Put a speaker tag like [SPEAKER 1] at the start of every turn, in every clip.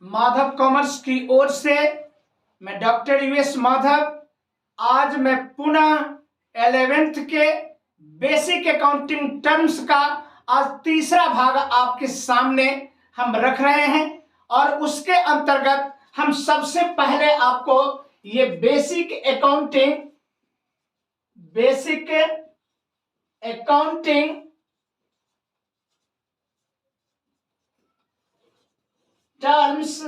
[SPEAKER 1] Madhav commerce की ओर से मैं डॉक्टर यूएस माधव आज मैं पुनः 11th के बेसिक अकाउंटिंग टर्म्स का आज तीसरा भाग आपके सामने हम रख रहे हैं और उसके अंतर्गत हम सबसे पहले आपको ये बेसिक अकाउंटिंग टर्म्स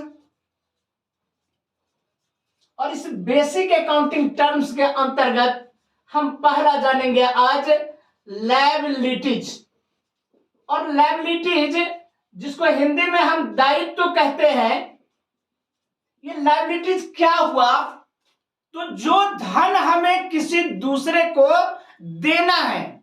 [SPEAKER 1] और इस बेसिक अकाउंटिंग टर्म्स के अंतर्गत हम पहला जानेंगे आज लायबिलिटीज। और लायबिलिटीज जिसको हिंदी में हम दायित्व कहते हैं, ये लायबिलिटीज क्या हुआ? तो जो धन हमें किसी दूसरे को देना है,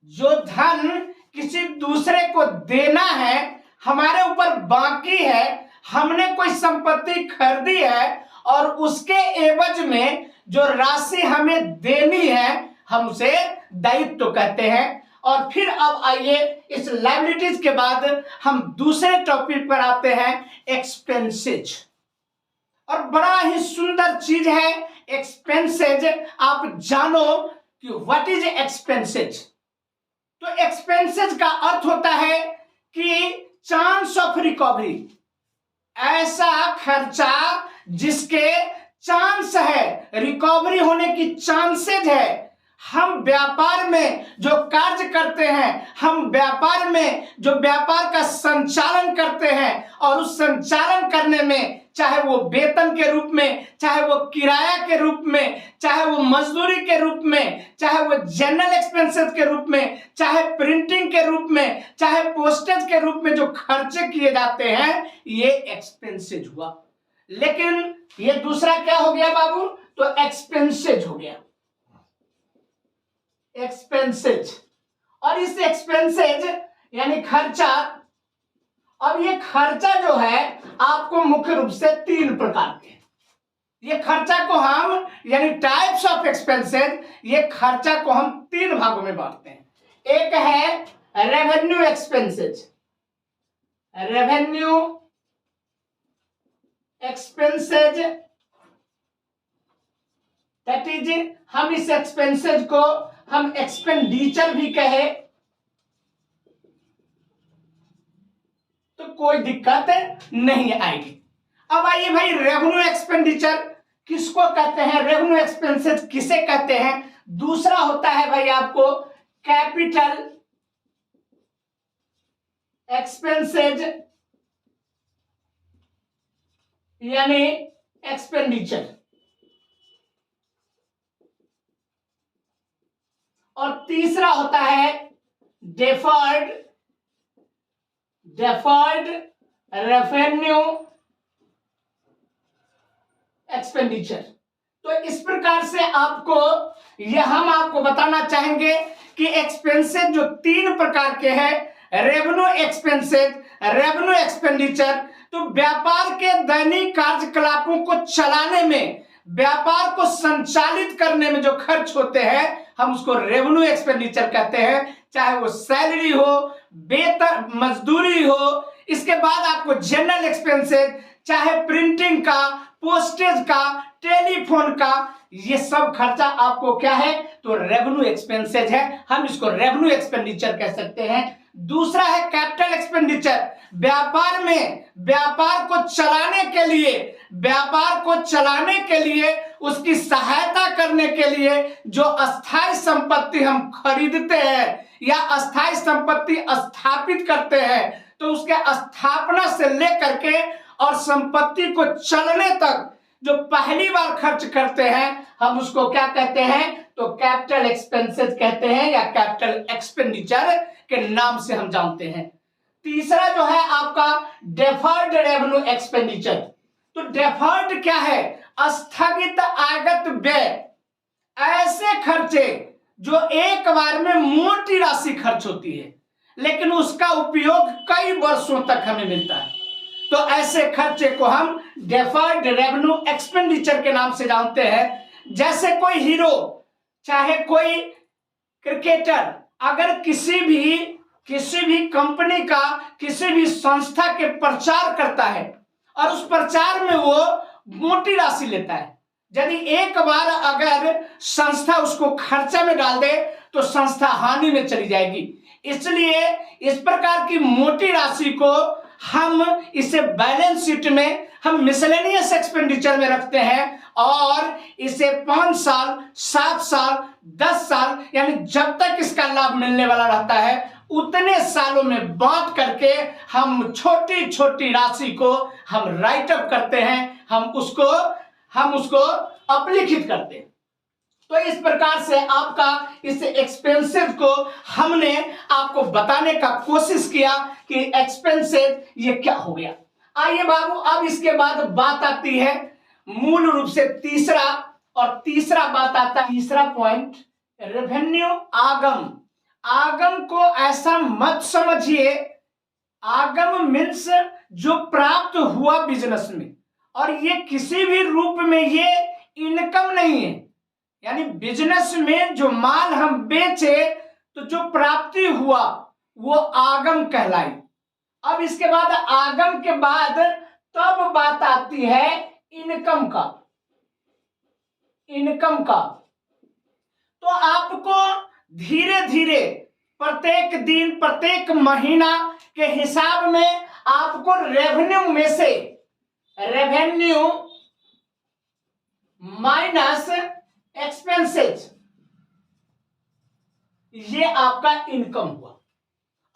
[SPEAKER 1] जो धन किसी दूसरे को देना है, हमारे ऊपर बाकी है, हमने कोई संपत्ति खरीदी है और उसके एवज में जो राशि हमें देनी है हम उसे दायित्व कहते हैं। और फिर अब आइए इस लायबिलिटीज के बाद हम दूसरे टॉपिक पर आते हैं, एक्सपेंसेज। और बड़ा ही सुंदर चीज है एक्सपेंसेज। आप जानो कि व्हाट इज एक्सपेंसेज। तो एक्सपेंसेज का अर्थ होता है कि चांस ऑफ रिकवरी, ऐसा खर्चा जिसके चांस है, रिकवरी होने की चांसेज है। हम व्यापार में जो कार्य करते हैं, हम व्यापार में जो व्यापार का संचालन करते हैं और उस संचालन करने में चाहे वो वेतन के रूप में, चाहे वो किराया के रूप में, चाहे वो मजदूरी के रूप में, चाहे वो जनरल एक्सपेंसेस के रूप में, चाहे प्रिंटिंग के रूप में, चाहे पोस्टेज के रूप में जो खर्चे किए जाते हैं, ये एक्सपेंसेज हुआ। लेकिन ये दूसरा क्या हो गया बाबू? तो एक्सपेंसेज हो गया, एक्सपेंसेज। और इस एक्सपेंसेज यानी खर्चा, अब ये खर्चा जो है आपको मुख्य रूप से तीन प्रकार के, ये खर्चा को हम यानी टाइप्स ऑफ एक्सपेंसेज, ये खर्चा को हम तीन भागों में बांटते हैं। एक है revenue expenses, revenue expenses, that is हम इस एक्सपेंसेज को हम एक्सपेंडिचर भी कहे तो कोई दिक्कत नहीं आएगी। अब आइए भाई, रेवेन्यू एक्सपेंडिचर किसको कहते हैं, रेवेन्यू एक्सपेंसेज किसे कहते हैं? दूसरा होता है भाई आपको कैपिटल एक्सपेंसेज यानी एक्सपेंडिचर, और तीसरा होता है डेफर्ड रेवेन्यू एक्सपेंडिचर। तो इस प्रकार से आपको हम आपको बताना चाहेंगे कि एक्सपेंसेस जो तीन प्रकार के हैं, रेवेन्यू एक्सपेंसेस, रेवेन्यू एक्सपेंडिचर, तो व्यापार के दैनिक कार्यकलापों को चलाने में, व्यापार को संचालित करने में जो खर्च होते हैं हम उसको रेवेन्यू एक्सपेंडिचर कहते हैं। चाहे वो सैलरी हो, वेतन, मजदूरी हो। इसके बाद आपको जनरल एक्सपेंसेस, चाहे प्रिंटिंग का, पोस्टेज का, टेलीफोन का, ये सब खर्चा आपको क्या है? तो रेवेन्यू एक्सपेंसेज है, हम इसको रेवेन्यू एक्सपेंडिचर कह सकते हैं। दूसरा है कैपिटल एक्सपेंडिचर, व्यापार में व्यापार को चलाने के लिए उसकी सहायता करने के लिए जो अस्थायी संपत्ति हम खरीदते हैं या अस्थायी संपत्ति स्थापित करते हैं, तो उसके स्थापना से लेकर के और संपत्ति को चलने तक जो पहली बार खर्च करते हैं हम उसको क्या कहते हैं? तो कैपिटल एक्सपेंसेस कहते हैं या कैपिटल एक्सपेंडिचर के नाम से हम जानते हैं। तीसरा जो है आपका डेफर्ड रेवेन्यू एक्सपेंडिचर। तो डेफर्ड क्या है? स्थगित आगत व्यय, ऐसे खर्चे जो एक बार में मोटी राशि खर्च होती है लेकिन उसका उपयोग कई वर्षों तक हमें मिलता है, तो ऐसे खर्चे को हम डेफर्ड रेवेन्यू एक्सपेंडिचर के नाम से जानते हैं। जैसे कोई हीरो, चाहे कोई क्रिकेटर, अगर किसी भी कंपनी का, किसी भी संस्था के प्रचार करता है और उस प्रचार में वो मोटी राशि लेता है। यदि एक बार अगर संस्था उसको खर्चा में डाल दे तो संस्था हानि में चली जाएगी। इसलिए इस प्रकार की मोटी राशि को हम इसे बैलेंस शीट में हम मिसलेनियस एक्सपेंडिचर में रखते हैं और इसे 5 साल, 7 साल, 10 साल यानी जब तक इसका लाभ मिलने वाला रहता है उतने सालों में बांट करके हम छोटी छोटी राशि को हम राइट अप करते हैं, हम उसको अपलिखित करते हैं। तो इस प्रकार से आपका इस एक्सपेंसेस को हमने आपको बताने का कोशिश किया कि एक्सपेंसेस ये क्या हो गया। आइए बाबू, अब इसके बाद बात आती है मूल रूप से तीसरा बात आता है, तीसरा पॉइंट रेवेन्यू आगम। आगम को ऐसा मत समझिए, आगम मीन्स जो प्राप्त हुआ बिजनेस में, और ये किसी भी रूप में ये इनकम नहीं है। यानी बिजनेस में जो माल हम बेचे तो जो प्राप्ति हुआ वो आगम कहलाई। अब इसके बाद आगम के बाद तब बात आती है इनकम का। तो आपको धीरे धीरे प्रत्येक दिन, प्रत्येक महीना के हिसाब में आपको रेवेन्यू माइनस एक्सपेंसेस, ये आपका इनकम हुआ।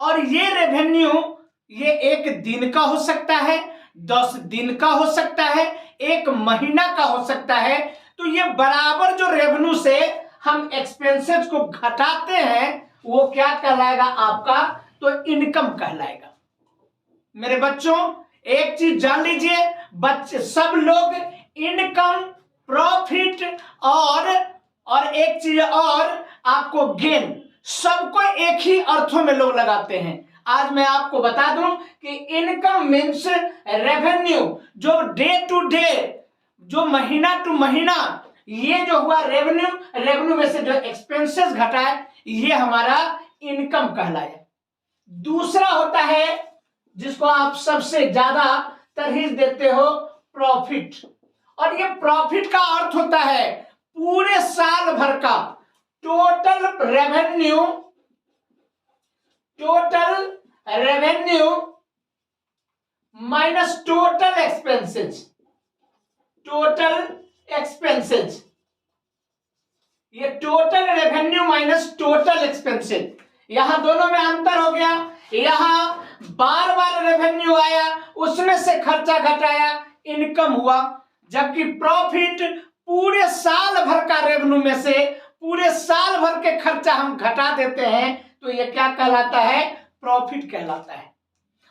[SPEAKER 1] और ये रेवेन्यू ये 1 दिन का हो सकता है, 10 दिन का हो सकता है, 1 महीना का हो सकता है। तो ये बराबर जो रेवेन्यू से हम एक्सपेंसेस को घटाते हैं वो क्या कहलाएगा आपका, तो इनकम कहलाएगा। मेरे बच्चों एक चीज जान लीजिए, बच्चे सब लोग इनकम, प्रॉफिट और एक चीज और आपको गेन, सबको एक ही अर्थों में लोग लगाते हैं। आज मैं आपको बता दूं कि इनकम मीन्स रेवेन्यू, जो डे टू डे, जो महीना टू महीना, ये जो हुआ रेवेन्यू में से जो एक्सपेंसेस घटा है ये हमारा इनकम कहलाया। दूसरा होता है जिसको आप सबसे ज्यादा तरजीह देते हो, प्रॉफिट। और ये प्रॉफिट का अर्थ होता है पूरे साल भर का total revenue minus total expenses. ये total revenue minus total expenses, यहां दोनों में अंतर हो गया। यहां बार बार रेवेन्यू आया, उसमें से खर्चा घटाया, इनकम हुआ। जबकि प्रॉफिट पूरे साल भर का रेवेन्यू में से पूरे साल भर के खर्चा हम घटा देते हैं, तो ये क्या कहलाता है, प्रॉफिट कहलाता है।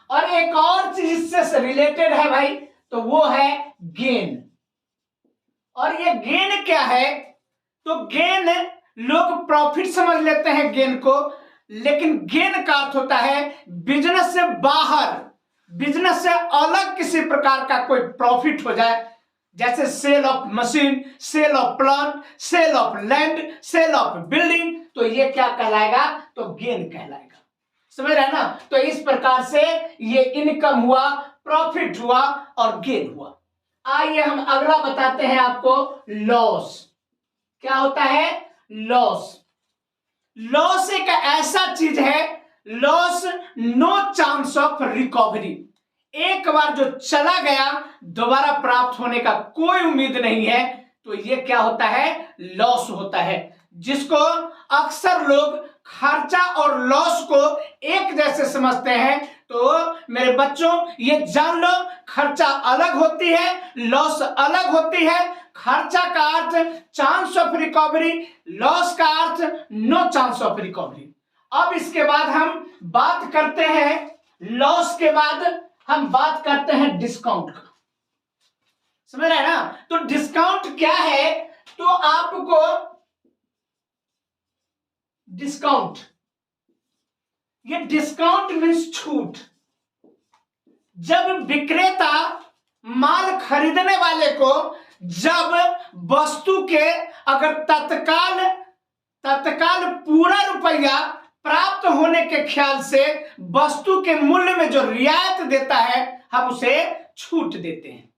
[SPEAKER 1] और एक और चीज इससे रिलेटेड है भाई, तो वो है गेन। और ये गेन क्या है, तो गेन लोग प्रॉफिट समझ लेते हैं गेन को, लेकिन गेन का अर्थ होता है बिजनेस से बाहर, बिजनेस से अलग किसी प्रकार का कोई प्रॉफिट हो जाए, जैसे sale of machine, sale of plant, sale of land, sale of building, तो ये क्या कहलाएगा, तो गेन कहलाएगा। समझ रहे हैं ना। तो इस प्रकार से ये इनकम हुआ, प्रॉफिट हुआ और गेन हुआ। आइए हम अगला बताते हैं आपको, लॉस। क्या होता है, लॉस। लॉस एक ऐसा चीज है, loss no chance of recovery. एक बार जो चला गया दोबारा प्राप्त होने का कोई उम्मीद नहीं है, तो ये क्या होता है, लॉस होता है, जिसको अक्सर लोग खर्चा और लॉस को एक जैसे समझते हैं। तो मेरे बच्चों ये जान लो, खर्चा अलग होती है, लॉस अलग होती है। खर्चा का अर्थ चांस ऑफ रिकवरी, लॉस का अर्थ नो चांस ऑफ रिकवरी। अब इसके बाद हम बात करते हैं, लॉस के बाद हम बात करते हैं डिस्काउंट का। समझ रहे हैं ना। तो डिस्काउंट क्या है, तो आपको डिस्काउंट, ये डिस्काउंट मीन्स छूट। जब विक्रेता माल खरीदने वाले को जब वस्तु के अगर तत्काल पूरा रुपया प्राप्त होने के ख्याल से वस्तु के मूल्य में जो रियायत देता है, हम उसे छूट देते हैं।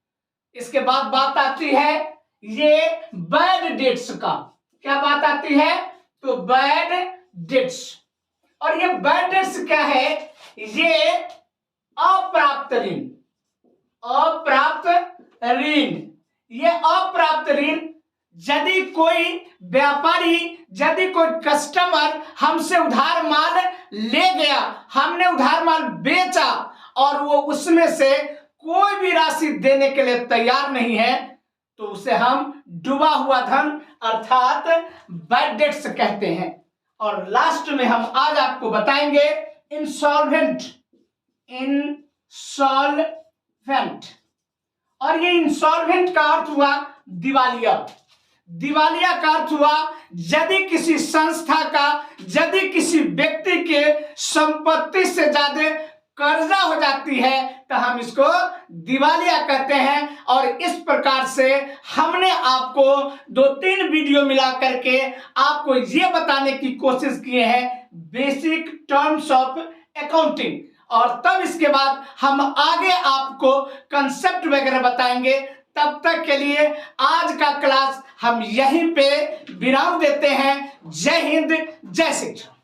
[SPEAKER 1] इसके बाद बात आती है ये बैड डेट्स का। क्या बात आती है? तो बैड डेट्स। और ये बैड डेट्स क्या है? ये अप्राप्त ऋण। अप्राप्त ऋण, ये अप्राप्त ऋण, यदि कोई व्यापारी, यदि कोई कस्टमर हमसे उधार माल ले गया, हमने उधार माल बेचा और वो उसमें से कोई भी राशि देने के लिए तैयार नहीं है, तो उसे हम डूबा हुआ धन अर्थात बैड डेट्स कहते हैं। और लास्ट में हम आज आपको बताएंगे इंसॉल्वेंट। इंसॉल्वेंट, और ये इंसॉल्वेंट का अर्थ हुआ दिवालिया। दिवालिया का अर्थ हुआ यदि किसी संस्था का, यदि किसी व्यक्ति के संपत्ति से ज्यादा कर्जा हो जाती है तो हम इसको दिवालिया कहते हैं। और इस प्रकार से हमने आपको 2-3 वीडियो मिला करके आपको ये बताने की कोशिश किए हैं बेसिक टर्म्स ऑफ अकाउंटिंग। और तब इसके बाद हम आगे आपको कंसेप्ट वगैरह बताएंगे। तब तक के लिए आज का क्लास हम यहीं पे विराम देते हैं। जय हिंद, जय शिक्षा।